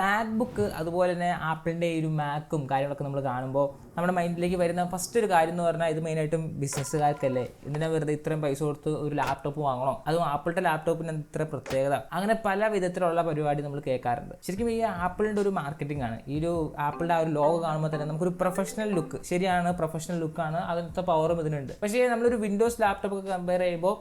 MacBook അതുപോലെ തന്നെ ആപ്പിളിൻ്റെ ഈ ഒരു മാക്കും കാര്യങ്ങളൊക്കെ നമ്മൾ കാണുമ്പോൾ നമ്മുടെ മൈൻഡിലേക്ക് വരുന്ന ഫസ്റ്റ് ഒരു കാര്യം എന്ന് പറഞ്ഞാൽ ഇത് മെയിനായിട്ടും ബിസിനസ്സുകാർക്കല്ലേ, എന്തിനാ വെറുതെ ഇത്രയും പൈസ കൊടുത്ത് ഒരു ലാപ്ടോപ്പ് വാങ്ങണോ, അതും ആപ്പിളിൻ്റെ ലാപ്ടോപ്പിന് ഇത്ര പ്രത്യേകത, അങ്ങനെ പല വിധത്തിലുള്ള പരിപാടി നമ്മൾ കേൾക്കാറുണ്ട്. ശരിക്കും ഈ ആപ്പിളിൻ്റെ ഒരു മാർക്കറ്റിംഗ് ആണ്. ഈ ഒരു ആപ്പിളിൻ്റെ ആ ഒരു ലോഗോ കാണുമ്പോൾ തന്നെ നമുക്കൊരു പ്രൊഫഷണൽ ലുക്ക്, ശരിയാണ് പ്രൊഫഷണൽ ലുക്കാണ്, അതിനത്തെ പവറും ഇതിനുണ്ട്. പക്ഷേ നമ്മളൊരു വിൻഡോസ് ലാപ്ടോപ്പ് ഒക്കെ കമ്പയർ ചെയ്യുമ്പോൾ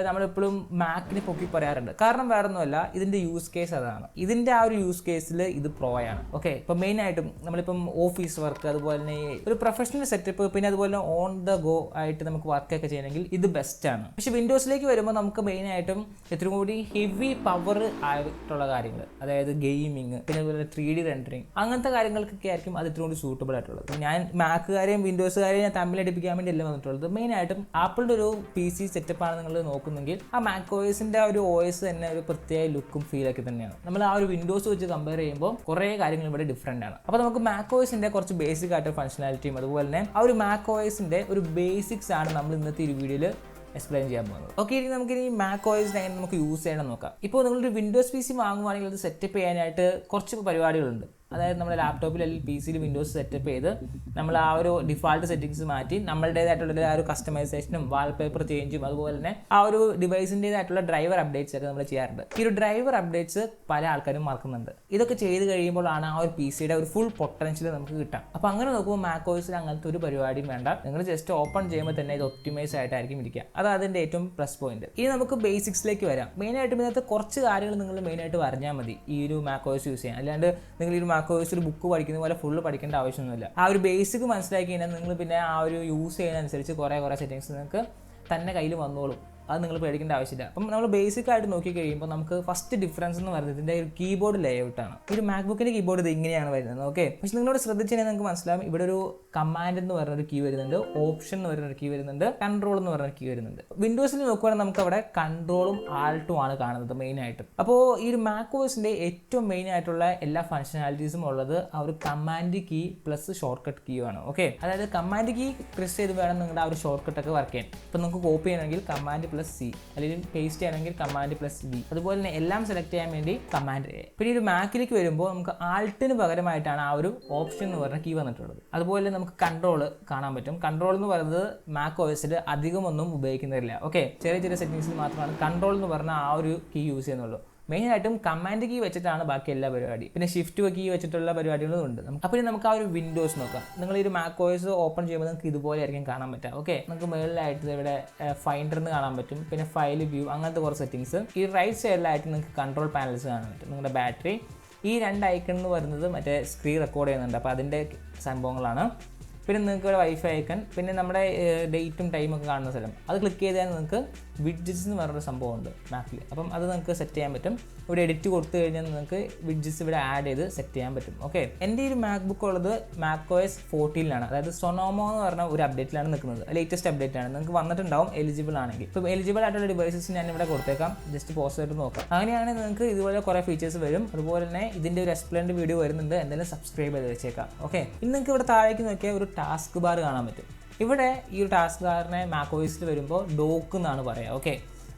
നമ്മളെപ്പോഴും മാക്കിനെ പൊക്കി പറയാറുണ്ട്. കാരണം വേറെ ഒന്നുമല്ല, ഇതിൻ്റെ യൂസ് കേസ് അതാണ്. ഇതിൻ്റെ ആ ഒരു യൂസ് കേസിൽ ഇത് പ്രോയാണ്. ഓക്കെ, ഇപ്പം മെയിനായിട്ടും നമ്മളിപ്പം ഓഫീസ് വർക്ക്, അതുപോലെ തന്നെ ഒരു പ്രൊഫഷണൽ സെറ്റപ്പ്, പിന്നെ അതുപോലെ ഓൺ ദ ഗോ ആയിട്ട് നമുക്ക് വർക്കൊക്കെ ചെയ്യണമെങ്കിൽ ഇത് ബെസ്റ്റാണ്. പക്ഷെ വിൻഡോസിലേക്ക് വരുമ്പോൾ നമുക്ക് മെയിനായിട്ടും ഇത്രയും കൂടി ഹെവി പവർ ആയിട്ടുള്ള കാര്യങ്ങൾ, അതായത് ഗെയിമിങ്, പിന്നെ അതുപോലെ 3D റെൻഡറിങ്, അങ്ങനത്തെ കാര്യങ്ങൾക്കൊക്കെ ആയിരിക്കും അത് ഇത്രയും കൂടി സൂട്ടബിൾ ആയിട്ടുള്ളത്. ഞാൻ മാക്കുകാരെയും വിൻഡോസുകാരെയും ഞാൻ തമ്മിലടിപ്പിക്കാൻ വേണ്ടിയല്ല വന്നിട്ടുള്ളത്. മെയിനായിട്ടും ആപ്പിളിൻ്റെ ഒരു PC സെറ്റപ്പാണ് നിങ്ങൾ നോക്കുന്നെങ്കിൽ ആ macOSന്റെ ആ ഒരു OS തന്നെ ഒരു പ്രത്യേക ലുക്കും ഫീലൊക്കെ തന്നെയാണ്. നമ്മൾ ആ ഒരു വിൻഡോസ് വെച്ച് കമ്പയർ ചെയ്യുമ്പോൾ കുറേ കാര്യങ്ങൾ ഇവിടെ ഡിഫറെൻ്റ് ആണ്. അപ്പോൾ നമുക്ക് macOSന്റെ കുറച്ച് ബേസിക് ആയിട്ട് ഫംഗ്ഷനാലിറ്റിയും അതുപോലെ തന്നെ ആ ഒരു macOSന്റെ ഒരു ബേസിക്സ് ആണ് നമ്മൾ ഇന്നത്തെ ഒരു വീഡിയോയിൽ എക്സ്പ്ലെയിൻ ചെയ്യാൻ പോകുന്നത്. ഓക്കെ, ഇനി നമുക്കിനി macOS എങ്ങനെ നമുക്ക് യൂസ് ചെയ്യണം നോക്കാം. ഇപ്പോൾ നിങ്ങളൊരു വിൻഡോസ് PC വാങ്ങുവാണെങ്കിൽ അത് സെറ്റപ്പ് ചെയ്യാനായിട്ട് കുറച്ച് പരിപാടികളുണ്ട്. അതായത് നമ്മുടെ ലാപ്ടോപ്പിൽ അല്ലെങ്കിൽ PC വിൻഡോസ് സെറ്റപ്പ് ചെയ്ത് നമ്മൾ ആ ഒരു ഡിഫാൾട്ട് സെറ്റിങ്സ് മാറ്റി നമ്മളുടേതായിട്ടുള്ള ആ ഒരു കസ്റ്റമൈസേഷനും വാൾപേപ്പർ ചേഞ്ചും അതുപോലെ തന്നെ ആ ഒരു ഡിവൈസിൻ്റേതായിട്ടുള്ള ഡ്രൈവർ അപ്ഡേറ്റ്സ് ഒക്കെ നമ്മൾ ചെയ്യാറുണ്ട്. ഈ ഒരു ഡ്രൈവർ അപ്ഡേറ്റ്സ് പല ആൾക്കാരും മറക്കുന്നുണ്ട്. ഇതൊക്കെ ചെയ്ത് കഴിയുമ്പോഴാണ് ആ ഒരു PCയുടെ ഒരു ഫുൾ പൊട്ടൻഷ്യൽ നമുക്ക് കിട്ടാം. അപ്പോൾ അങ്ങനെ നോക്കുമ്പോൾ macOSൽ അങ്ങനത്തെ ഒരു പരിപാടിയും വേണ്ട. നിങ്ങൾ ജസ്റ്റ് ഓപ്പൺ ചെയ്യുമ്പോൾ തന്നെ ഇത് ഒപ്റ്റിമൈസ് ആയിട്ടായിരിക്കും ഇരിക്കുക. അത് അതിൻ്റെ ഏറ്റവും പ്ലസ് പോയിന്റ്. ഇനി നമുക്ക് ബേസിക്സിലേക്ക് വരാം. മെയിനായിട്ടും ഇതിനകത്ത് കുറച്ച് കാര്യങ്ങൾ നിങ്ങൾ മെയിനായിട്ട് പറഞ്ഞാൽ മതി ഈ ഒരു macOS യൂസ് ചെയ്യാൻ. അല്ലാണ്ട് നിങ്ങൾ ഈ ഒരു macOS ഒരു ബുക്ക് പഠിക്കുന്ന പോലെ ഫുള്ള് പഠിക്കേണ്ട ആവശ്യമൊന്നുമില്ല. ആ ഒരു ബേസിക് മനസ്സിലാക്കി കഴിഞ്ഞാൽ നിങ്ങൾ പിന്നെ ആ ഒരു യൂസ് ചെയ്യുന്നതനുസരിച്ച് കുറേ സെറ്റിങ്സ് നിങ്ങൾക്ക് തന്നെ കയ്യിൽ വന്നോളും. അത് നിങ്ങൾ പേടിക്കേണ്ട ആവശ്യമില്ല. അപ്പം നമ്മൾ ബേസിക് ആയിട്ട് നോക്കി കഴിയുമ്പോൾ നമുക്ക് ഫസ്റ്റ് ഡിഫറൻസ് എന്ന് പറയുന്നത് ഇതിൻ്റെ ഒരു കീബോർഡ് ലേഔട്ടാണ്. ഈ ഒരു മാക്ബുക്കിൻ്റെ കീബോർഡ് ഇത് ഇങ്ങനെയാണ് വരുന്നത്. ഓക്കെ, പക്ഷേ നിങ്ങളോട് ശ്രദ്ധിച്ചു കഴിഞ്ഞാൽ നിങ്ങൾക്ക് മനസ്സിലാവും ഇവിടെ ഒരു കമാൻഡ് എന്ന് പറഞ്ഞൊരു കീ വരുന്നുണ്ട്, ഓപ്ഷൻ എന്ന് പറയുന്നൊരു കീ വരുന്നുണ്ട്, കൺട്രോൾ എന്ന് പറഞ്ഞൊരു കീ വരുന്നുണ്ട്. വിൻഡോസിൽ നോക്കുകയാണെങ്കിൽ നമുക്ക് അവിടെ കൺട്രോളും ആൾട്ടും ആണ് കാണുന്നത് മെയിനായിട്ടും. അപ്പോൾ ഈ ഒരു macOSന്റെ ഏറ്റവും മെയിൻ ആയിട്ടുള്ള എല്ലാ ഫംഗ്ഷനാലിറ്റീസും ഉള്ളത് ആ ഒരു command key plus shortcut key ആണ്. ഓക്കെ, അതായത് കമാൻഡ് കീ പ്രസ് ചെയ്ത് വേണം നിങ്ങളുടെ ആ ഒരു ഷോർട്ട് കട്ടൊക്കെ വർക്ക് ചെയ്യാൻ. ഇപ്പം നമുക്ക് കോപ്പി ചെയ്യണമെങ്കിൽ കമാൻഡ് +C, അല്ലെങ്കിൽ പേസ്റ്റ് ചെയ്യണമെങ്കിൽ കമാൻഡ് +V, അതുപോലെ തന്നെ എല്ലാം സെലക്ട് ചെയ്യാൻ വേണ്ടി കമാൻഡ് A. പിന്നെ ഒരു മാക്കിലേക്ക് വരുമ്പോൾ നമുക്ക് ആൾട്ടിന് പകരമായിട്ടാണ് ആ ഒരു ഓപ്ഷൻ എന്ന് പറഞ്ഞ കീ വന്നിട്ടുള്ളത്. അതുപോലെ നമുക്ക് കൺട്രോൾ കാണാൻ പറ്റും. കൺട്രോൾ എന്ന് പറയുന്നത് macOSൽ അധികമൊന്നും ഉപയോഗിക്കുന്നില്ല. ഓക്കെ, ചെറിയ ചെറിയ സെറ്റിങ്സിൽ മാത്രമാണ് കൺട്രോൾ എന്ന് പറഞ്ഞ ആ ഒരു കീ യൂസ് ചെയ്യുന്നുള്ളൂ. മെയിനായിട്ടും കമാൻഡ് കീ വെച്ചിട്ടാണ് ബാക്കി എല്ലാ പരിപാടി. പിന്നെ ഷിഫ്റ്റ് കീ വെച്ചിട്ടുള്ള പരിപാടികളും ഉണ്ട്. അപ്പോൾ നമുക്ക് ആ ഒരു വിൻഡോസ് നോക്കാം. നിങ്ങൾ ഈ ഒരു macOS ഓപ്പൺ ചെയ്യുമ്പോൾ നിങ്ങൾക്ക് ഇതുപോലെ ആയിരിക്കും കാണാൻ പറ്റുക. ഓക്കെ, നമുക്ക് മുകളിലായിട്ട് ഇവിടെ ഫൈൻഡറിന് കാണാൻ പറ്റും, പിന്നെ ഫയൽ വ്യൂ, അങ്ങനത്തെ കുറച്ച് സെറ്റിങ്സ്. ഈ റൈറ്റ് സൈഡിലായിട്ട് നിങ്ങൾക്ക് കൺട്രോൾ പാനൽസ് കാണാൻ പറ്റും. നിങ്ങളുടെ ബാറ്ററി, ഈ 2 ഐക്കൺ എന്ന് പറയുന്നത് മറ്റേ സ്ക്രീൻ റെക്കോർഡ് ചെയ്യുന്നുണ്ട്, അപ്പോൾ അതിൻ്റെ സംഭവങ്ങളാണ്. പിന്നെ നിങ്ങൾക്ക് ഒരു വൈഫൈ ഐക്കൺ, പിന്നെ നമ്മുടെ ഡേറ്റും ടൈമൊക്കെ കാണുന്ന സ്ഥലം, അത് ക്ലിക്ക് ചെയ്താൽ നിങ്ങൾക്ക് വിഡ്ജറ്റ്സ് എന്ന് പറഞ്ഞൊരു സംഭവമുണ്ട് മാപ്പിൽ. അപ്പം അത് നിങ്ങൾക്ക് സെറ്റ് ചെയ്യാൻ പറ്റും. ഇവിടെ എഡിറ്റ് കൊടുത്തു കഴിഞ്ഞാൽ നിങ്ങൾക്ക് വിഡ്ജറ്റ്സ് ഇവിടെ ആഡ് ചെയ്ത് സെറ്റ് ചെയ്യാൻ പറ്റും. ഓക്കെ, എൻ്റെ ഈ ഒരു മാക്ബുക്ക് ഉള്ളത് macOS 14 അതായത് സൊണോമോ എന്ന് പറഞ്ഞ ഒരു അപ്ഡേറ്റിലാണ് നിൽക്കുന്നത്. ലേറ്റസ്റ്റ് അപ്ഡേറ്റ് ആണ്. നിങ്ങൾക്ക് വന്നിട്ടുണ്ടാവും എലിജിബിൾ ആണെങ്കിൽ. ഇപ്പോൾ എലിജിബിൾ ആയിട്ടുള്ള ഡിവൈസസ് ഞാൻ ഇവിടെ കൊടുത്തേക്കാം, ജസ്റ്റ് പോസ്റ്റ് ചെയ്തിട്ട് നോക്കാം. അങ്ങനെയാണെങ്കിൽ നിങ്ങൾക്ക് ഇതുപോലെ കുറേ ഫീച്ചേഴ്സ് വരും. അതുപോലെ തന്നെ ഇതിൻ്റെ ഒരു എക്സ്പ്ലെയിൻഡ് വീഡിയോ വരുന്നുണ്ട്, എന്തായാലും സബ്സ്ക്രൈബ് ചെയ്ത് വെച്ചേക്കാം. ഓക്കെ, ഇനി നിങ്ങൾക്ക് ഇവിടെ താഴേക്ക് നോക്കിയാൽ ഒരു ടാസ്ക് ബാർ കാണാൻ പറ്റും. ഇവിടെ ഈ ഒരു ടാസ്ക് ബാറിനെ macOSൽ വരുമ്പോൾ ഡോക്ക് എന്നാണ് പറയുക. ഓക്കെ,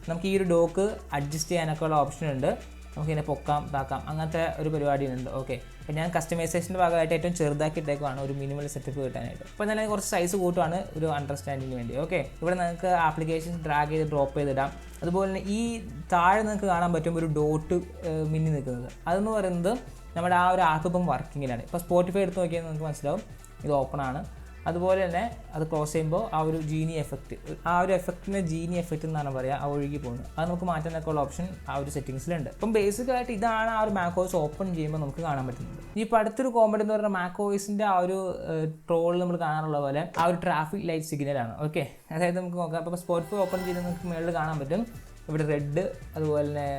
നമുക്ക് ഈ ഒരു ഡോക്ക് അഡ്ജസ്റ്റ് ചെയ്യാനൊക്കെ ഉള്ള ഓപ്ഷൻ ഉണ്ട്. നമുക്കിതിനെ പൊക്കാം താക്കാം, അങ്ങനത്തെ ഒരു പരിപാടി ഉണ്ട്. ഓക്കെ, അപ്പോൾ ഞാൻ കസ്റ്റമൈസേഷൻ്റെ ഭാഗമായിട്ട് ഏറ്റവും ചെറുതാക്കിയിട്ടേക്കാണ് ഒരു മിനിമൽ സെറ്റപ്പ് കിട്ടാനായിട്ട്. അപ്പോൾ ഞാൻ കുറച്ച് സൈസ് കൂട്ടുവാണ് ഒരു അണ്ടർസ്റ്റാൻഡിങ്ങിന് വേണ്ടി. ഓക്കെ, ഇവിടെ നിങ്ങൾക്ക് ആപ്ലിക്കേഷൻസ് ഡ്രാഗ് ചെയ്ത് ഡ്രോപ്പ് ചെയ്തിടാം. അതുപോലെ തന്നെ ഈ താഴെ നിങ്ങൾക്ക് കാണാൻ പറ്റും ഒരു ഡോട്ട് മിന്നി നിൽക്കുന്നത്. അതെന്ന് പറയുന്നത് നമ്മുടെ ആ ഒരു ആപ്പ് ഇപ്പം വർക്കിങ്ങിലാണ്. ഇപ്പോൾ സ്പോട്ടിഫൈ എടുത്ത് നോക്കിയാൽ നിങ്ങൾക്ക് മനസ്സിലാവും ഇത് ഓപ്പൺ ആണ്. അതുപോലെ തന്നെ അത് ക്ലോസ് ചെയ്യുമ്പോൾ ആ ഒരു ജീനി എഫക്റ്റ്, ആ ഒരു എഫക്റ്റിനെ ജീനി എഫക്റ്റ് എന്നാണ് പറയുക, ആ ഒഴുകി പോകുന്നത്. അത് നമുക്ക് മാറ്റാനൊക്കെ ഉള്ള ഓപ്ഷൻ ആ ഒരു സെറ്റിങ്സിലുണ്ട്. അപ്പം ബേസിക്കായിട്ട് ഇതാണ് ആ ഒരു macOS ഓപ്പൺ ചെയ്യുമ്പോൾ നമുക്ക് കാണാൻ പറ്റുന്നത്. ഇപ്പോൾ അടുത്തൊരു കോമഡി എന്ന് പറഞ്ഞാൽ macOSന്റെ ആ ഒരു ട്രോളിൽ നമ്മൾ കാണാറുള്ള പോലെ ആ ഒരു ട്രാഫിക് ലൈറ്റ് സിഗ്നലാണ്. ഓക്കെ, അതായത് നമുക്ക് നോക്കാം. അപ്പോൾ സ്പോട്ടിഫൈ ഓപ്പൺ ചെയ്ത് നമുക്ക് മുകളിൽ കാണാൻ പറ്റും ഇവിടെ റെഡ്, അതുപോലെ തന്നെ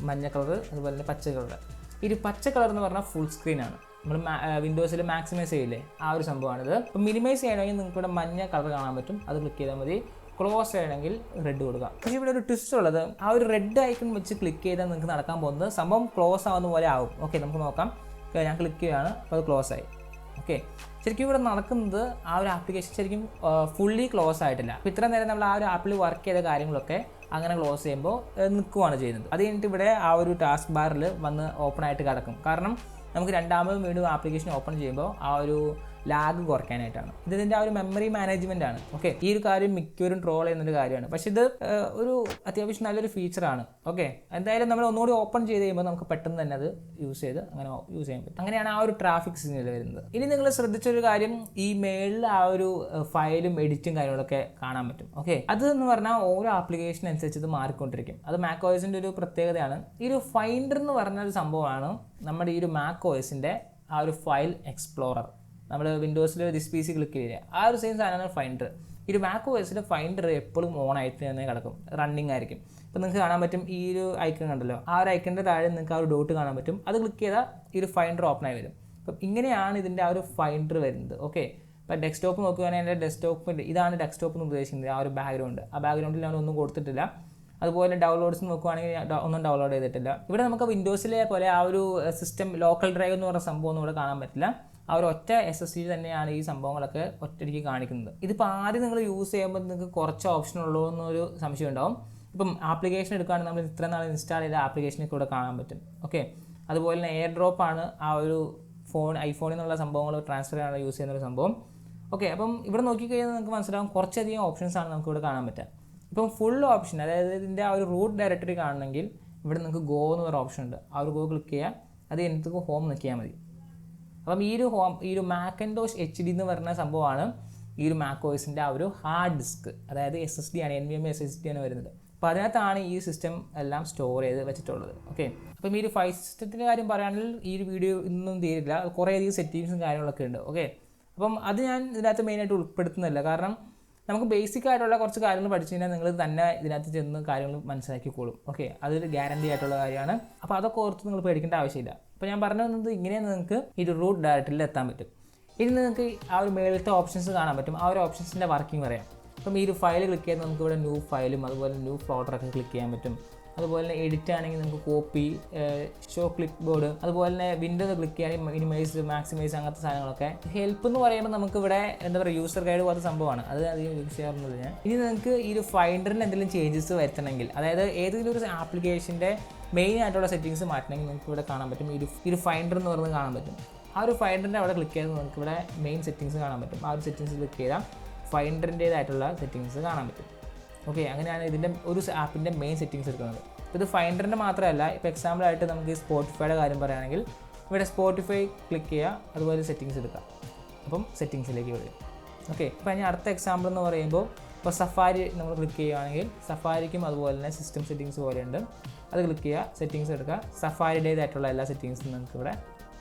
മഞ്ഞ കളർ, അതുപോലെ തന്നെ പച്ച കളർ. ഈ ഒരു പച്ച കളർ എന്ന് പറഞ്ഞാൽ ഫുൾ സ്ക്രീനാണ്. നമ്മൾ വിൻഡോസിൽ മാക്സിമൈസ് ചെയ്യില്ലേ, ആ ഒരു സംഭവമാണിത്. അപ്പോൾ മിനിമൈസ് ചെയ്യണമെങ്കിൽ നിങ്ങൾക്ക് ഇവിടെ മഞ്ഞ കളർ കാണാൻ പറ്റും, അത് ക്ലിക്ക് ചെയ്താൽ മതി. ക്ലോസ് ചെയ്യണമെങ്കിൽ റെഡ് കൊടുക്കുക. പക്ഷേ ഇവിടെ ഒരു ട്വിസ്റ്റ് ഉള്ളത്, ആ ഒരു റെഡ് ഐക്കൺ വെച്ച് ക്ലിക്ക് ചെയ്താൽ നിങ്ങൾക്ക് നടക്കാൻ പോകുന്നത് സംഭവം ക്ലോസ് ആവുന്ന പോലെ ആവും. ഓക്കെ, നമുക്ക് നോക്കാം. ഞാൻ ക്ലിക്ക് ചെയ്യുകയാണ്, അപ്പോൾ അത് ക്ലോസ് ആയി. ഓക്കെ, ശരിക്കും ഇവിടെ നടക്കുന്നത് ആ ഒരു ആപ്ലിക്കേഷൻ ശരിക്കും ഫുള്ളി ക്ലോസ് ആയിട്ടില്ല. അപ്പോൾ ഇത്ര നേരം നമ്മൾ ആ ഒരു ആപ്പിൽ വർക്ക് ചെയ്ത കാര്യങ്ങളൊക്കെ അങ്ങനെ ക്ലോസ് ചെയ്യുമ്പോൾ നിൽക്കുകയാണ് ചെയ്യുന്നത്. അത് കഴിഞ്ഞിട്ട് ഇവിടെ ആ ഒരു ടാസ്ക് ബാറിൽ വന്ന് ഓപ്പൺ ആയിട്ട് കിടക്കും. കാരണം നമുക്ക് രണ്ടാമതും വീണ്ടും ആപ്ലിക്കേഷൻ ഓപ്പൺ ചെയ്യുമ്പോൾ ആ ഒരു ലാഗ് കുറയ്ക്കാനായിട്ടാണ്. ഇതിൻ്റെ ആ ഒരു മെമ്മറി മാനേജ്മെൻ്റ് ആണ്. ഓക്കെ, ഈ ഒരു കാര്യം മിക്കവരും ട്രോൾ ചെയ്യുന്നൊരു കാര്യമാണ്. പക്ഷേ ഇത് ഒരു അത്യാവശ്യം നല്ലൊരു ഫീച്ചറാണ്. ഓക്കെ, എന്തായാലും നമ്മൾ ഒന്നുകൂടി ഓപ്പൺ ചെയ്ത് കഴിയുമ്പോൾ നമുക്ക് പെട്ടെന്ന് തന്നെ അത് യൂസ് ചെയ്യാൻ പറ്റും. അങ്ങനെയാണ് ആ ഒരു ട്രാഫിക് സിഗ്നൽ വരുന്നത്. ഇനി നിങ്ങൾ ശ്രദ്ധിച്ചൊരു കാര്യം, ഈ മേളിൽ ആ ഒരു ഫയലും എഡിറ്റും കാര്യങ്ങളൊക്കെ കാണാൻ പറ്റും. ഓക്കെ, അതെന്ന് പറഞ്ഞാൽ ഓരോ ആപ്ലിക്കേഷൻ അനുസരിച്ച് ഇത് മാറിക്കൊണ്ടിരിക്കും. അത് macOSൻ്റെ ഒരു പ്രത്യേകതയാണ്. ഈ ഒരു ഫൈൻഡർ എന്ന് പറഞ്ഞ ഒരു സംഭവമാണ് നമ്മുടെ ഈ ഒരു macOSൻ്റെ ആ ഒരു ഫയൽ എക്സ്പ്ലോറർ. നമ്മൾ വിൻഡോസിൽ ദിസ് PC ക്ലിക്ക് ചെയ്യുക, ആ ഒരു സെയിം സാധനമാണ് ഫൈൻഡർ. ഈ ഒരു macOSൻ്റെ ഫൈൻഡർ എപ്പോഴും ഓൺ ആയിട്ട് തന്നെ കിടക്കും, റണ്ണിങ് ആയിരിക്കും. ഇപ്പോൾ നിങ്ങൾക്ക് കാണാൻ പറ്റും ഈ ഒരു ഐക്കൺ കണ്ടല്ലോ, ആ ഒരു ഐക്കണിൻ്റെ താഴെ നിങ്ങൾക്ക് ആ ഒരു ഡോട്ട് കാണാൻ പറ്റും. അത് ക്ലിക്ക് ചെയ്താൽ ഈ ഒരു ഫൈൻഡർ ഓപ്പൺ ആയി വരും. അപ്പം ഇങ്ങനെയാണ് ഇതിൻ്റെ ആ ഒരു ഫൈൻഡർ വരുന്നത്. ഓക്കെ, ഇപ്പോൾ ഡെസ്ക്ടോപ്പ് നോക്കുകയാണെങ്കിൽ എൻ്റെ ഡെസ്ക്ടോപ്പിൻ്റെ ഇതാണ് ഡെസ്ക്ടോപ്പ് എന്ന് ഉദ്ദേശിക്കുന്നത്, ആ ഒരു ബാക്ക്ഗ്രൗണ്ട്. ആ ബാക്ക്ഗ്രൗണ്ടിൽ ഞാനൊന്നും കൊടുത്തിട്ടില്ല. അതുപോലെ ഡൗൺലോഡ്സ് നോക്കുകയാണെങ്കിൽ ഒന്നും ഡൗൺലോഡ് ചെയ്തിട്ടില്ല. ഇവിടെ നമുക്ക് വിൻഡോസിലെ പോലെ ആ ഒരു സിസ്റ്റം ലോക്കൽ ഡ്രൈവ് എന്ന് പറഞ്ഞ സംഭവം ഒന്നും ഇവിടെ കാണാൻ പറ്റില്ല. ആ ഒരു ഒറ്റ SSD തന്നെയാണ് ഈ സംഭവങ്ങളൊക്കെ ഒറ്റയ്ക്ക് കാണിക്കുന്നത്. ഇതിപ്പോൾ ആദ്യം നിങ്ങൾ യൂസ് ചെയ്യുമ്പോൾ നിങ്ങൾക്ക് കുറച്ച് ഓപ്ഷൻ ഉള്ളൂ എന്നൊരു സംശയം ഉണ്ടാവും. ഇപ്പം ആപ്ലിക്കേഷൻ എടുക്കുകയാണെങ്കിൽ നമ്മൾ ഇത്ര നാൾ ഇൻസ്റ്റാൾ ചെയ്ത ആപ്ലിക്കേഷനൊക്കെ ഇവിടെ കാണാൻ പറ്റും. ഓക്കെ, അതുപോലെ തന്നെ എയർ ഡ്രോപ്പാണ് ആ ഒരു ഐഫോണിൽ നിന്നുള്ള സംഭവങ്ങൾ ട്രാൻസ്ഫർ ചെയ്യാൻ യൂസ് ചെയ്യുന്നൊരു സംഭവം. ഓക്കെ, അപ്പം ഇവിടെ നോക്കിക്കഴിഞ്ഞാൽ നിങ്ങൾക്ക് മനസ്സിലാവും കുറച്ചധികം ഓപ്ഷൻസാണ് നമുക്ക് ഇവിടെ കാണാൻ പറ്റുക. ഇപ്പം ഫുൾ ഓപ്ഷൻ, അതായത് ഇതിൻ്റെ ആ ഒരു റൂട്ട് ഡയറക്ടറി കാണണമെങ്കിൽ ഇവിടെ നിങ്ങൾക്ക് ഗോ എന്ന് പറഞ്ഞ ഓപ്ഷൻ ഉണ്ട്. ആ ഒരു ഗോ ക്ലിക്ക് ചെയ്യുക, അത് എനിക്ക് ഹോം നിൽക്കിയാൽ മതി. അപ്പം ഈ ഒരു Macintosh HD എന്ന് പറഞ്ഞ സംഭവമാണ് ഈ ഒരു macOSൻ്റെ ആ ഒരു ഹാർഡ് ഡിസ്ക്. അതായത് SSD ആണ്, NVMe SSD ആണ് വരുന്നത്. അപ്പോൾ അതിനകത്താണ് ഈ സിസ്റ്റം എല്ലാം സ്റ്റോർ ചെയ്ത് വെച്ചിട്ടുള്ളത്. ഓക്കെ, അപ്പം ഈ ഒരു ഫയൽ സിസ്റ്റത്തിൻ്റെ കാര്യം പറയുകയാണെങ്കിൽ ഈ ഒരു വീഡിയോ ഇന്നും തീരില്ല, കുറേയധികം സെറ്റിങ്സും കാര്യങ്ങളൊക്കെ ഉണ്ട്. ഓക്കെ, അപ്പം അത് ഞാൻ ഇതിനകത്ത് മെയിനായിട്ട് ഉൾപ്പെടുത്തുന്നില്ല. കാരണം നമുക്ക് ബേസിക് ആയിട്ടുള്ള കുറച്ച് കാര്യങ്ങൾ പഠിച്ചു കഴിഞ്ഞാൽ നിങ്ങൾ തന്നെ ഇതിനകത്ത് ചെന്ന് കാര്യങ്ങൾ മനസ്സിലാക്കിക്കോളും. ഓക്കെ, അതൊരു ഗ്യാരണ്ടി ആയിട്ടുള്ള കാര്യമാണ്. അപ്പോൾ അതൊക്കെ ഓർത്ത് നിങ്ങൾ പേടിക്കേണ്ട ആവശ്യമില്ല. അപ്പോൾ ഞാൻ പറഞ്ഞു തന്നത് ഇങ്ങനെയാണ് നിങ്ങൾക്ക് ഈ ഒരു റൂട്ട് ഡയറക്ടറിയിൽ എത്താൻ പറ്റും. ഇനി നിങ്ങൾക്ക് ആ ഒരു മേളത്തെ ഓപ്ഷൻസ് കാണാൻ പറ്റും. ആ ഒരു ഓപ്ഷൻസിൻ്റെ വർക്കിംഗ് പറയാം. അപ്പം ഈ ഒരു ഫയൽ ക്ലിക്ക് ചെയ്താൽ നമുക്ക് ഇവിടെ ന്യൂ ഫയലും അതുപോലെ ന്യൂ ഫോൾഡറൊക്കെ ക്ലിക്ക് ചെയ്യാൻ പറ്റും. അതുപോലെ തന്നെ എഡിറ്റ് ആണെങ്കിൽ നമുക്ക് കോപ്പി, ഷോ ക്ലിപ്പ് ബോർഡ്, അതുപോലെ തന്നെ വിൻഡോ ക്ലിക്ക് ചെയ്യുകയാണെങ്കിൽ മിനിമൈസ്, മാക്സിമൈസ്, അങ്ങനത്തെ സാധനങ്ങളൊക്കെ. ഹെൽപ്പ് എന്ന് പറയുമ്പോൾ നമുക്ക് ഇവിടെ എന്താ പറയുക, യൂസർ ഗൈഡ് പോലത്തെ സംഭവമാണ്, അത് അധികം യൂസ് ചെയ്യാറുള്ളത് ഞാൻ. ഇനി നിങ്ങൾക്ക് ഈ ഒരു ഫൈൻഡറിന് എന്തെങ്കിലും ചേഞ്ചസ് വരുത്തണമെങ്കിൽ, അതായത് ഏതെങ്കിലും ഒരു ആപ്ലിക്കേഷൻ്റെ മെയിൻ ആയിട്ടുള്ള സെറ്റിങ്സ് മാറ്റണമെങ്കിൽ നിങ്ങൾക്ക് ഇവിടെ കാണാൻ പറ്റും. ഈ ഒരു ഫൈൻഡർ എന്ന് പറയുന്നത് കാണാൻ പറ്റും. ആ ഒരു ഫൈൻഡറിൻ്റെ അവിടെ ക്ലിക്ക് ചെയ്താൽ നമുക്ക് ഇവിടെ മെയിൻ സെറ്റിങ്സ് കാണാൻ പറ്റും. ആ ഒരു സെറ്റിങ്സ് ക്ലിക്ക് ചെയ്താൽ ഫൈൻഡറിൻ്റേതായിട്ടുള്ള സെറ്റിങ്സ് കാണാൻ പറ്റും. ഓക്കെ, അങ്ങനെയാണ് ഇതിൻ്റെ ഒരു ആപ്പിൻ്റെ മെയിൻ സെറ്റിങ്സ് എടുക്കുന്നത്. ഇത് ഫൈൻഡറിൻ്റെ മാത്രമല്ല, ഇപ്പോൾ എക്സാമ്പിളായിട്ട് നമുക്ക് സ്പോട്ടിഫൈയുടെ കാര്യം പറയുകയാണെങ്കിൽ ഇവിടെ സ്പോട്ടിഫൈ ക്ലിക്ക് ചെയ്യുക, അതുപോലെ സെറ്റിങ്സ് എടുക്കുക. അപ്പം സെറ്റിങ്സിലേക്ക് വരും. ഓക്കെ, ഇപ്പോൾ ഇനി അടുത്ത എക്സാമ്പിൾ എന്ന് പറയുമ്പോൾ ഇപ്പോൾ സഫാരി നമ്മൾ ക്ലിക്ക് ചെയ്യുകയാണെങ്കിൽ സഫാരിക്കും അതുപോലെ തന്നെ സിസ്റ്റം സെറ്റിങ്സ് പോലെയുണ്ട്. അത് ക്ലിക്ക് ചെയ്യുക, സെറ്റിങ്സ് എടുക്കുക, സഫാരിയുടേതായിട്ടുള്ള എല്ലാ സെറ്റിങ്സും നിങ്ങൾക്ക് ഇവിടെ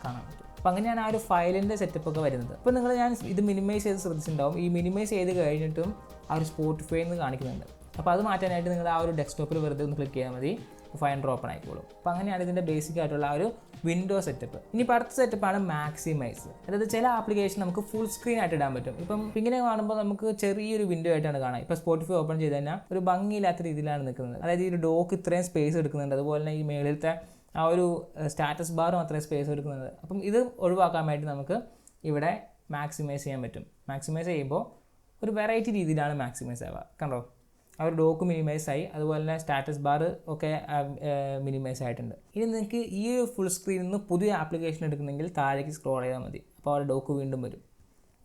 കാണാൻ പറ്റും. അപ്പോൾ അങ്ങനെയാണ് ആ ഒരു ഫയലിൻ്റെ സെറ്റപ്പ് ഒക്കെ വരുന്നത്. ഇപ്പോൾ ഞാൻ ഇത് മിനിമൈസ് ചെയ്ത് ശ്രദ്ധിച്ചിട്ടുണ്ടാവും. ഈ മിനിമൈസ് ചെയ്ത് കഴിഞ്ഞിട്ടും ആ ഒരു സ്പോട്ടിഫൈ എന്ന് കാണിക്കുന്നുണ്ട്. അപ്പോൾ അത് മാറ്റാനായിട്ട് നിങ്ങൾ ആ ഒരു ഡെസ്ക്ടോപ്പിൽ വെറുതെ ഒന്ന് ക്ലിക്ക് ചെയ്താൽ മതി, ഫൈൻഡർ ഓപ്പൺ ആയിക്കോളും. അപ്പോൾ അങ്ങനെയാണ് ഇതിൻ്റെ ബേസിക് ആയിട്ടുള്ള ആ ഒരു വിൻഡോ സെറ്റപ്പ്. ഇനിയിപ്പോൾ അടുത്ത സെറ്റപ്പാണ് മാക്സിമൈസ്. അതായത് ചില ആപ്ലിക്കേഷൻ നമുക്ക് ഫുൾ സ്ക്രീൻ ആയിട്ട് ഇടാൻ പറ്റും. ഇപ്പം ഇങ്ങനെ കാണുമ്പോൾ നമുക്ക് ചെറിയൊരു വിൻഡോ ആയിട്ടാണ് കാണാം. ഇപ്പോൾ സ്പോട്ടിഫൈ ഓപ്പൺ ചെയ്ത് കഴിഞ്ഞാൽ ഒരു ഭംഗിയില്ലാത്ത രീതിയിലാണ് നിൽക്കുന്നത്. അതായത് ഈ ഒരു ഡോക്ക് ഇത്രയും സ്പേസ് എടുക്കുന്നുണ്ട്, അതുപോലെ തന്നെ ഈ മേളിലത്തെ ആ ഒരു സ്റ്റാറ്റസ് ബാറും അത്രയും സ്പേസ് എടുക്കുന്നുണ്ട്. അപ്പം ഇത് ഒഴിവാക്കാൻ വേണ്ടി നമുക്ക് ഇവിടെ മാക്സിമൈസ് ചെയ്യാൻ പറ്റും. മാക്സിമൈസ് ചെയ്യുമ്പോൾ ഒരു വെറൈറ്റി രീതിയിലാണ് മാക്സിമൈസ് ആവുക. കണ്ടോ, ആ ഒരു ഡോക്ക് മിനിമൈസ് ആയി, അതുപോലെ തന്നെ സ്റ്റാറ്റസ് ബാർ ഒക്കെ മിനിമൈസ് ആയിട്ടുണ്ട്. ഇനി നിങ്ങൾക്ക് ഈ ഒരു ഫുൾ സ്ക്രീനിൽ നിന്ന് പുതിയ ആപ്ലിക്കേഷൻ എടുക്കുന്നെങ്കിൽ താഴേക്ക് സ്ക്രോൾ ചെയ്താൽ മതി. അപ്പോൾ ആ ഒരു ഡോക്ക് വീണ്ടും വരും.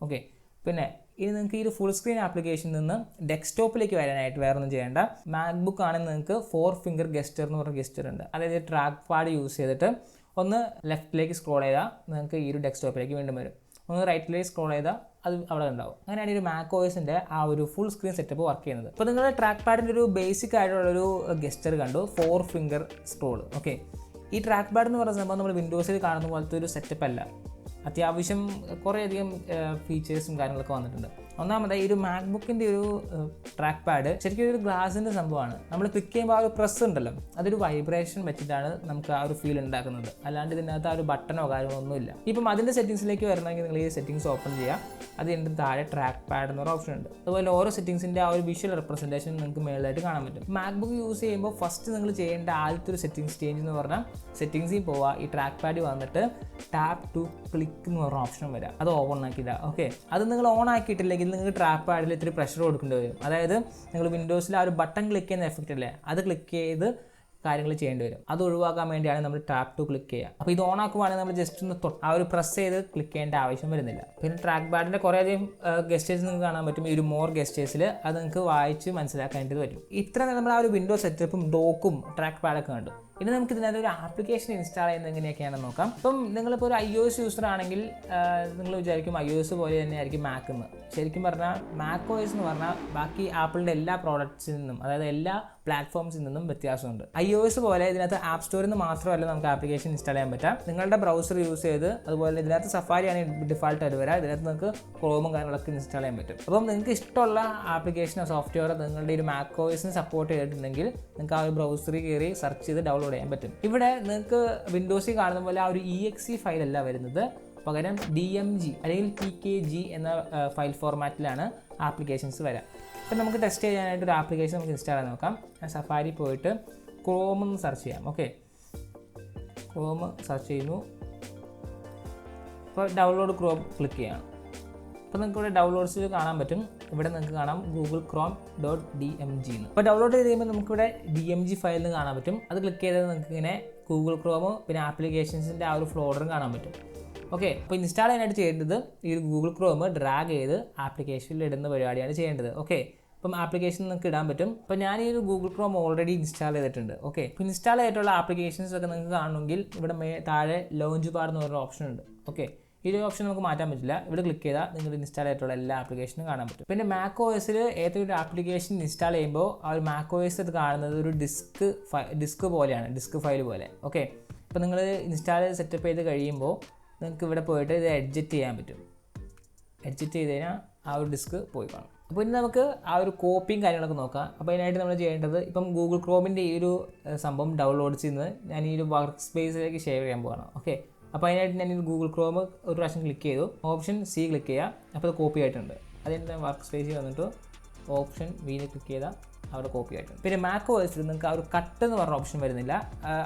ഓക്കെ, പിന്നെ ഇനി നിങ്ങൾക്ക് ഈ ഒരു ഫുൾ സ്ക്രീൻ ആപ്ലിക്കേഷനിൽ നിന്ന് ഡെസ്ക്ടോപ്പിലേക്ക് വരാനായിട്ട് വേറെ ഒന്നും ചെയ്യേണ്ട. മാക്ബുക്ക് ആണെങ്കിൽ നിങ്ങൾക്ക് 4 ഫിംഗർ ഗെസ്റ്റർ എന്ന് പറഞ്ഞ ഗെസ്റ്റർ ഉണ്ട്. അതായത് ട്രാക്ക് പാഡ് യൂസ് ചെയ്തിട്ട് ഒന്ന് ലെഫ്റ്റിലേക്ക് സ്ക്രോൾ ചെയ്താൽ നിങ്ങൾക്ക് ഈ ഒരു ഡെസ്ക്ടോപ്പിലേക്ക് വീണ്ടും വരും. ഒന്ന് റൈറ്റിലേക്ക് സ്ക്രോൾ ചെയ്താൽ അത് അവിടെ ഉണ്ടാവും. അങ്ങനെയാണ് ഒരു macOSൻ്റെ ആ ഒരു ഫുൾ സ്ക്രീൻ സെറ്റപ്പ് വർക്ക് ചെയ്യുന്നത്. അപ്പോൾ നിങ്ങൾ ട്രാക്ക് പാഡിൻ്റെ ഒരു ബേസിക് ആയിട്ടുള്ളൊരു ഗെസ്റ്റർ കണ്ടു, 4 ഫിംഗർ സ്ക്രോൾ. ഓക്കെ, ഈ ട്രാക്ക് പാഡ് എന്ന് പറയുന്ന സംഭവം നമ്മൾ വിൻഡോസിൽ കാണുന്ന പോലത്തെ ഒരു സെറ്റപ്പ് അല്ല. അത്യാവശ്യം കുറേയധികം ഫീച്ചേഴ്സും കാര്യങ്ങളൊക്കെ വന്നിട്ടുണ്ട്. ഒന്നാമതായി ഈ ഒരു മാക്ബുക്കിൻ്റെ ഒരു ട്രാക്ക് പാഡ് ശരിക്കും ഒരു ഗ്ലാസിൻ്റെ സംഭവമാണ്. നമ്മൾ ക്ലിക്ക് ചെയ്യുമ്പോൾ ആ ഒരു പ്രസ് ഉണ്ടല്ലോ, അതൊരു വൈബ്രേഷൻ വെച്ചിട്ടാണ് നമുക്ക് ആ ഒരു ഫീൽ ഉണ്ടാക്കുന്നത്. അല്ലാണ്ട് ഇതിനകത്ത് ആ ഒരു ബട്ടണോ കാര്യങ്ങളോ ഒന്നുമില്ല. ഇപ്പം അതിൻ്റെ സെറ്റിങ്സിലേക്ക് വരണമെങ്കിൽ നിങ്ങൾ ഈ സെറ്റിങ്സ് ഓപ്പൺ ചെയ്യുക. അത് എൻ്റെ താഴെ ട്രാക്ക് പാഡ് എന്നൊരു ഓപ്ഷൻ ഉണ്ട്. അതുപോലെ ഓരോ സെറ്റിങ്സിൻ്റെ ആ ഒരു വിഷ്വൽ റെപ്രസെൻറ്റേഷൻ നിങ്ങൾക്ക് മേളിലായിട്ട് കാണാൻ പറ്റും. മാക്ബുക്ക് യൂസ് ചെയ്യുമ്പോൾ ഫസ്റ്റ് നിങ്ങൾ ചെയ്യേണ്ട ആദ്യത്തെ ഒരു സെറ്റിങ്സ് ചേഞ്ച് എന്ന് പറഞ്ഞാൽ സെറ്റിങ്സിൽ പോവുക, ഈ ട്രാക്ക് പാഡ് വന്നിട്ട് ടാപ്പ് ടു ക്ലിക്ക് എന്ന് പറഞ്ഞ ഓപ്ഷൻ വരാം. അത് ഓൺ ആക്കിയില്ല. ഓക്കെ, അത് നിങ്ങൾ ഓൺ ആക്കിയിട്ടില്ലെങ്കിൽ നിങ്ങൾക്ക് ട്രാക്ക് പാഡിൽ ഇത്തിരി പ്രഷർ കൊടുക്കേണ്ടി വരും. അതായത് നിങ്ങൾ വിൻഡോസിൽ ആ ഒരു ബട്ടൺ ക്ലിക്ക് ചെയ്യുന്ന എഫക്റ്റ് അല്ലേ, അത് ക്ലിക്ക് ചെയ്ത് കാര്യങ്ങൾ ചെയ്യേണ്ടി വരും. അത് ഒഴിവാക്കാൻ വേണ്ടിയാണ് നമ്മൾ ടാപ്പ് ടു ക്ലിക്ക് ചെയ്യുക. അപ്പോൾ ഇത് ഓൺ ആക്കുവാണെങ്കിൽ നമ്മൾ ജസ്റ്റ് ഒന്ന് ആ ഒരു പ്രസ് ചെയ്ത് ക്ലിക്ക് ചെയ്യേണ്ട ആവശ്യം വരുന്നില്ല. പിന്നെ ട്രാക്ക് പാഡിൻ്റെ കുറേയധികം ഗസ്റ്റേഴ്സ് നിങ്ങൾക്ക് കാണാൻ പറ്റും. ഈ ഒരു മോർ ഗസ്റ്റേഴ്സിൽ അത് നിങ്ങൾക്ക് വായിച്ച് മനസ്സിലാക്കാനായിട്ട് പറ്റും. ഇത്ര നമ്മൾ ആ ഒരു വിൻഡോ സെറ്റപ്പും ഡോക്കും ട്രാക്ക് പാഡൊക്കെ കണ്ടു. ഇനി നമുക്ക് ഇതിനകത്ത് ഒരു ആപ്ലിക്കേഷൻ ഇൻസ്റ്റാൾ ചെയ്യുന്നത് എങ്ങനെയൊക്കെയാണെന്ന് നോക്കാം. ഇപ്പം നിങ്ങളിപ്പോൾ ഒരു iOS യൂസർ ആണെങ്കിൽ നിങ്ങൾ വിചാരിക്കും iOS പോലെ തന്നെ ആയിരിക്കും മാക്ക് എന്ന്. ശരിക്കും പറഞ്ഞാൽ macOS എന്ന് പറഞ്ഞാൽ ബാക്കി ആപ്പിളിൻ്റെ എല്ലാ പ്രോഡക്റ്റ്സിൽ നിന്നും, അതായത് എല്ലാ പ്ലാറ്റ്ഫോംസിൽ നിന്നും വ്യത്യാസമുണ്ട്. iOS പോലെ ഇതിനകത്ത് ആപ്പ് സ്റ്റോറിൽ നിന്ന് മാത്രമല്ല നമുക്ക് ആപ്ലിക്കേഷൻ ഇൻസ്റ്റാൾ ചെയ്യാൻ പറ്റാം. നിങ്ങളുടെ ബ്രൗസർ യൂസ് ചെയ്ത്, അതുപോലെ ഇതിനകത്ത് സഫാരിയാണ് ഡിഫാൾട്ട് ആയിട്ട് വരിക, ഇതിനകത്ത് നിങ്ങൾക്ക് ക്രോമും കാര്യങ്ങളൊക്കെ ഇൻസ്റ്റാൾ ചെയ്യാൻ പറ്റും. അപ്പം നിങ്ങൾക്ക് ഇഷ്ടമുള്ള ആപ്ലിക്കേഷനോ സോഫ്റ്റ്വെയർ നിങ്ങളുടെ ഒരു macOSന് സപ്പോർട്ട് ചെയ്തിട്ടുണ്ടെങ്കിൽ നിങ്ങൾക്ക് ആ ഒരു ബ്രൗസറിൽ കയറി സെർച്ച് ചെയ്ത് ഡൗൺലോഡ് ചെയ്യാൻ പറ്റും. ഇവിടെ നിങ്ങൾക്ക് വിൻഡോസിൽ കാണുന്ന പോലെ ആ ഒരു exe ഫയലല്ല വരുന്നത്, പകരം DMG അല്ലെങ്കിൽ PKG എന്ന ഫയൽ ഫോർമാറ്റിലാണ് ആപ്ലിക്കേഷൻസ് വരാം. ഇപ്പം നമുക്ക് ടെസ്റ്റ് ചെയ്യാനായിട്ട് ഒരു ആപ്ലിക്കേഷൻ നമുക്ക് ഇൻസ്റ്റാൾ ചെയ്യാൻ നോക്കാം. സഫാരി പോയിട്ട് ക്രോം എന്ന് സെർച്ച് ചെയ്യാം. ഓക്കെ, ക്രോം സെർച്ച് ചെയ്യുന്നു. അപ്പോൾ ഡൗൺലോഡ് ക്രോം ക്ലിക്ക് ചെയ്യണം. അപ്പോൾ നിങ്ങൾക്ക് ഇവിടെ ഡൗൺലോഡ്സിൽ കാണാൻ പറ്റും. ഇവിടെ നിങ്ങൾക്ക് കാണാം google.chrome.dmg എന്ന്. അപ്പോൾ ഡൗൺലോഡ് ചെയ്ത് കഴിയുമ്പോൾ നമുക്കിവിടെ DMG ഫയലിൽ കാണാൻ പറ്റും. അത് ക്ലിക്ക് ചെയ്താൽ നിങ്ങൾക്ക് ഇങ്ങനെ ഗൂഗിൾ ക്രോമോ പിന്നെ ആപ്ലിക്കേഷൻസിൻ്റെ ആ ഒരു ഫോൾഡറും കാണാൻ പറ്റും. ഓക്കെ, അപ്പോൾ ഇൻസ്റ്റാൾ ചെയ്യാനായിട്ട് ചെയ്യേണ്ടത് ഈ ഒരു ഗൂഗിൾ ക്രോം ഡ്രാഗ് ചെയ്ത് ആപ്ലിക്കേഷനിൽ ഇടുന്ന പരിപാടിയാണ് ചെയ്യേണ്ടത്. ഓക്കെ, അപ്പം ആപ്ലിക്കേഷൻ നിങ്ങൾക്ക് ഇടാൻ പറ്റും. അപ്പോൾ ഞാൻ ഈ ഒരു ഗൂഗിൾ ക്രോം ഓൾറെഡി ഇൻസ്റ്റാൾ ചെയ്തിട്ടുണ്ട്. ഓക്കെ, അപ്പോൾ ഇൻസ്റ്റാൾ ചെയ്തിട്ടുള്ള ആപ്ലിക്കേഷൻസ് ഒക്കെ നിങ്ങൾക്ക് കാണണമെങ്കിൽ ഇവിടെ താഴെ ലോഞ്ച് ബാർ എന്ന് പറഞ്ഞ ഓപ്ഷൻ ഉണ്ട്. ഓക്കെ, ഈ ഒരു ഓപ്ഷൻ നമുക്ക് മാറ്റാൻ പറ്റില്ല. ഇവിടെ ക്ലിക്ക് ചെയ്താൽ നിങ്ങൾ ഇൻസ്റ്റാൾ ചെയ്തിട്ടുള്ള എല്ലാ ആപ്ലിക്കേഷനും കാണാൻ പറ്റും. പിന്നെ macOSൽ ഏതൊരു ഒരു ആപ്ലിക്കേഷൻ ഇൻസ്റ്റാൾ ചെയ്യുമ്പോൾ ആ ഒരു macOS അത് കാണുന്നത് ഒരു ഡിസ്ക് പോലെയാണ്, ഡിസ്ക് ഫയൽ പോലെ. ഓക്കെ, അപ്പോൾ നിങ്ങൾ ഇൻസ്റ്റാൾ സെറ്റപ്പ് ചെയ്ത് കഴിയുമ്പോൾ നിങ്ങൾക്ക് ഇവിടെ പോയിട്ട് ഇത് എഡ്ജറ്റ് ചെയ്യാൻ പറ്റും. എഡ്ജറ്റ് ചെയ്ത് കഴിഞ്ഞാൽ ആ ഒരു ഡിസ്ക് പോയി കാണും. അപ്പോൾ ഇനി നമുക്ക് ആ ഒരു കോപ്പിയും കാര്യങ്ങളൊക്കെ നോക്കാം. അപ്പോൾ അതിനായിട്ട് നമ്മൾ ചെയ്യേണ്ടത്, ഇപ്പം ഗൂഗിൾ ക്രോമിൻ്റെ ഈ ഒരു സംഭവം ഡൗൺലോഡ് ചെയ്യുന്നത് ഞാൻ ഈ ഒരു വർക്ക് സ്പേസിലേക്ക് ഷെയർ ചെയ്യാൻ പോകണം. ഓക്കെ, അപ്പോൾ അതിനായിട്ട് ഞാൻ ഗൂഗിൾ ക്രോം ഒരു പ്രാവശ്യം ക്ലിക്ക് ചെയ്തു, ഓപ്ഷൻ C ക്ലിക്ക് ചെയ്യുക. അപ്പോൾ അത് കോപ്പി ആയിട്ടുണ്ട്. അതിൻ്റെ വർക്ക് സ്പേസിൽ വന്നിട്ട് ഓപ്ഷൻ V ക്ലിക്ക് ചെയ്താൽ അവിടെ കോപ്പി ആയിട്ടുണ്ട്. പിന്നെ macOSൽ നിങ്ങൾക്ക് ആ ഒരു കട്ട് എന്ന് പറഞ്ഞ ഓപ്ഷൻ വരുന്നില്ല.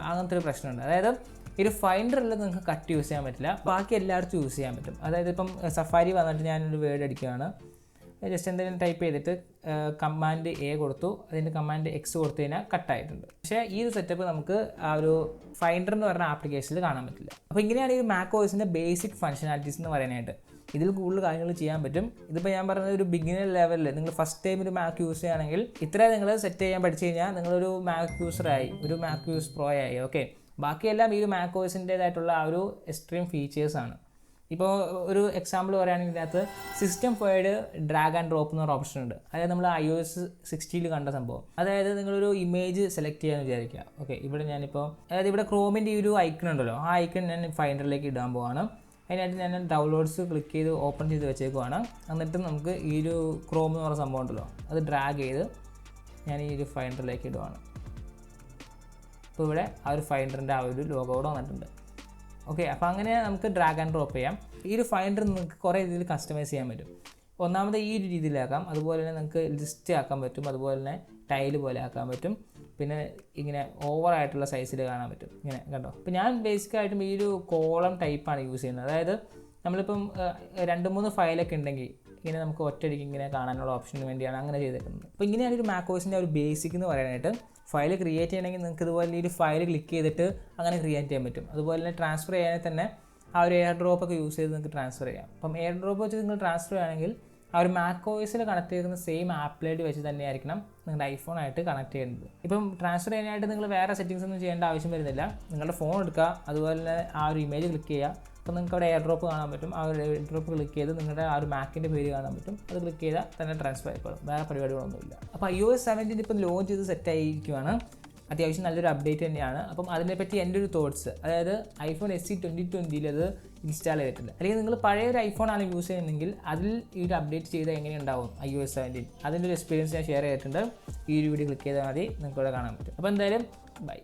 അങ്ങനത്തെ ഒരു പ്രശ്നമുണ്ട്. അതായത് ഈ ഒരു ഫൈൻഡറിൽ നിങ്ങൾക്ക് കട്ട് യൂസ് ചെയ്യാൻ പറ്റില്ല, ബാക്കി എല്ലായിടത്തും യൂസ് ചെയ്യാൻ പറ്റും. അതായത് ഇപ്പം സഫാരി വന്നിട്ട് ഞാനൊരു വേർഡ് അടിക്കുകയാണ്, ജസ്റ്റ് എന്തെങ്കിലും ടൈപ്പ് ചെയ്തിട്ട് കമാൻഡ് A കൊടുത്തു, അതിൻ്റെ കമാൻഡ് X കൊടുത്തു കഴിഞ്ഞാൽ കട്ടായിട്ടുണ്ട്. പക്ഷേ ഈ ഒരു സെറ്റപ്പ് നമുക്ക് ആ ഒരു ഫൈൻഡർ എന്ന് പറഞ്ഞ ആപ്ലിക്കേഷനിൽ കാണാൻ പറ്റില്ല. അപ്പോൾ ഇങ്ങനെയാണ് ഈ macOSൻ്റെ ബേസിക് ഫങ്ഷനാലിറ്റീസ് എന്ന് പറയാനായിട്ട്. ഇതിൽ കൂടുതൽ കാര്യങ്ങൾ ചെയ്യാൻ പറ്റും. ഇതിപ്പോൾ ഞാൻ പറഞ്ഞത് ഒരു ബിഗിനർ ലെവലിൽ നിങ്ങൾ ഫസ്റ്റ് ടൈം ഒരു മാക് യൂസ് ചെയ്യുകയാണെങ്കിൽ ഇത്ര നിങ്ങൾ സെറ്റ് ചെയ്യാൻ പഠിച്ചു കഴിഞ്ഞാൽ നിങ്ങളൊരു മാക് യൂസറായി, ഒരു മാക് യൂസ് പ്രോ ആയി. ഓക്കെ, ബാക്കിയെല്ലാം ഈ ഒരു macOSൻ്റേതായിട്ടുള്ള ആ ഒരു എക്സ്ട്രീം ഫീച്ചേഴ്സാണ്. ഇപ്പോൾ ഒരു എക്സാമ്പിൾ പറയുകയാണെങ്കിൽ ഇതിനകത്ത് system forward drag and drop എന്നൊരു ഓപ്ഷൻ ഉണ്ട്. അതായത് നമ്മൾ iOS 16 കണ്ട സംഭവം. അതായത് നിങ്ങളൊരു ഇമേജ് സെലക്ട് ചെയ്യാൻ വിചാരിക്കുക. ഓക്കെ, ഇവിടെ ഞാനിപ്പോൾ അതായത് ഇവിടെ ക്രോമിൻ്റെ ഈ ഒരു ഐക്കൺ ഉണ്ടല്ലോ, ആ ഐക്കൺ ഞാൻ ഫൈൻഡറിലേക്ക് ഇടാൻ പോവാണ്. അതിനായിട്ട് ഞാൻ ഡൗൺലോഡ്സ് ക്ലിക്ക് ചെയ്ത് ഓപ്പൺ ചെയ്ത് വെച്ചേക്കുവാണ്. എന്നിട്ട് നമുക്ക് ഈ ഒരു ക്രോം എന്ന് പറഞ്ഞ സംഭവം ഉണ്ടല്ലോ, അത് ഡ്രാഗ് ചെയ്ത് ഞാൻ ഈ ഒരു ഫൈൻഡറിലേക്ക് ഇടുവാണ്. അപ്പോൾ ഇവിടെ ആ ഒരു ഫൈൻഡറിൻ്റെ ആ ഒരു ലോഗോ കൂടെ വന്നിട്ടുണ്ട്. ഓക്കെ, അപ്പോൾ അങ്ങനെ നമുക്ക് ഡ്രാഗ് ആൻഡ് ഡ്രോപ്പ് ചെയ്യാം. ഈ ഒരു ഫൈൻഡർ നിങ്ങൾക്ക് കുറേ രീതിയിൽ കസ്റ്റമൈസ് ചെയ്യാൻ പറ്റും. ഒന്നാമത് ഈ ഒരു രീതിയിലാക്കാം, അതുപോലെ തന്നെ നിങ്ങൾക്ക് ലിസ്റ്റ് ആക്കാൻ പറ്റും, അതുപോലെ തന്നെ ടൈല് പോലെ ആക്കാൻ പറ്റും. പിന്നെ ഇങ്ങനെ ഓവറായിട്ടുള്ള സൈസിൽ കാണാൻ പറ്റും, ഇങ്ങനെ കണ്ടോ. ഇപ്പോൾ ഞാൻ ബേസിക്കായിട്ടും ഈ ഒരു കോളം ടൈപ്പാണ് യൂസ് ചെയ്യുന്നത്. അതായത് നമ്മളിപ്പം 2-3 ഫയലൊക്കെ ഉണ്ടെങ്കിൽ ഇങ്ങനെ നമുക്ക് ഒറ്റയടിക്ക് ഇങ്ങനെ കാണാനുള്ള ഓപ്ഷന് വേണ്ടിയാണ് അങ്ങനെ ചെയ്തേക്കുന്നത്. അപ്പോൾ ഇങ്ങനെയാണ് ഒരു macOSൻ്റെ ഒരു ബേസിക് എന്ന് പറയാനായിട്ട്. ഫയൽ ക്രിയേറ്റ് ചെയ്യണമെങ്കിൽ നിങ്ങൾക്ക് ഇതുപോലെ ഈ ഒരു ഫയൽ ക്ലിക്ക് ചെയ്തിട്ട് അങ്ങനെ ക്രിയേറ്റ് ചെയ്യാൻ പറ്റും. അതുപോലെ തന്നെ ട്രാൻസ്ഫർ ചെയ്യാൻ തന്നെ ആ ഒരു എയർ ഡ്രോപ്പ് ഒക്കെ യൂസ് ചെയ്ത് നിങ്ങൾക്ക് ട്രാൻസ്ഫർ ചെയ്യാം. അപ്പം എയർ ഡ്രോപ്പ് വെച്ച് നിങ്ങൾ ട്രാൻസ്ഫർ ചെയ്യുകയാണെങ്കിൽ ആ ഒരു macOSൽ കണക്ട് ചെയ്യുന്ന സെയിം ആപ്ലേറ്റ് വെച്ച് തന്നെയായിരിക്കണം നിങ്ങളുടെ ഐഫോണായിട്ട് കണക്ട് ചെയ്യുന്നത്. ഇപ്പം ട്രാൻസ്ഫർ ചെയ്യാനായിട്ട് നിങ്ങൾ വേറെ സെറ്റിങ്സ് ഒന്നും ചെയ്യേണ്ട ആവശ്യം വരുന്നില്ല. നിങ്ങളുടെ ഫോൺ എടുക്കുക, അതുപോലെ തന്നെ ആ ഒരു ഇമേജ് ക്ലിക്ക് ചെയ്യുക. അപ്പോൾ നിങ്ങൾക്ക് അവിടെ എയർ ഡ്രോപ്പ് കാണാൻ പറ്റും. ആ ഒരു എയർ ഡ്രോപ്പ് ക്ലിക്ക് ചെയ്ത് നിങ്ങളുടെ ആ ഒരു മാക്കിൻ്റെ പേര് കാണാൻ പറ്റും. അത് ക്ലിക്ക് ചെയ്താൽ തന്നെ ട്രാൻസ്ഫർ ആയിക്കോളും, വേറെ പരിപാടികളൊന്നുമില്ല. അപ്പോൾ iOS 17 ഇപ്പം ലോഞ്ച് ചെയ്ത് സെറ്റായിരിക്കുവാണ്. അത്യാവശ്യം നല്ലൊരു അപ്ഡേറ്റ് തന്നെയാണ്. അപ്പം അതിനെപ്പറ്റി എൻ്റെ ഒരു തോട്ട്സ്, അതായത് iPhone SE 2020 അത് ഇൻസ്റ്റാൾ ചെയ്തിട്ടില്ല. അല്ലെങ്കിൽ നിങ്ങൾ പഴയ ഒരു ഐഫോണാണ് യൂസ് ചെയ്യുന്നതെങ്കിൽ അതിൽ ഈ ഒരു അപ്ഡേറ്റ് ചെയ്താൽ എങ്ങനെ ഉണ്ടാവും iOS 17, അതിൻ്റെ ഒരു എക്സ്പീരിയൻസ് ഞാൻ ഷെയർ ചെയ്തിട്ടുണ്ട്. ഈ ഒരു വീഡിയോ ക്ലിക്ക് ചെയ്താൽ മതി, നിങ്ങൾക്ക് ഇവിടെ കാണാൻ പറ്റും. അപ്പോൾ എന്തായാലും ബൈ.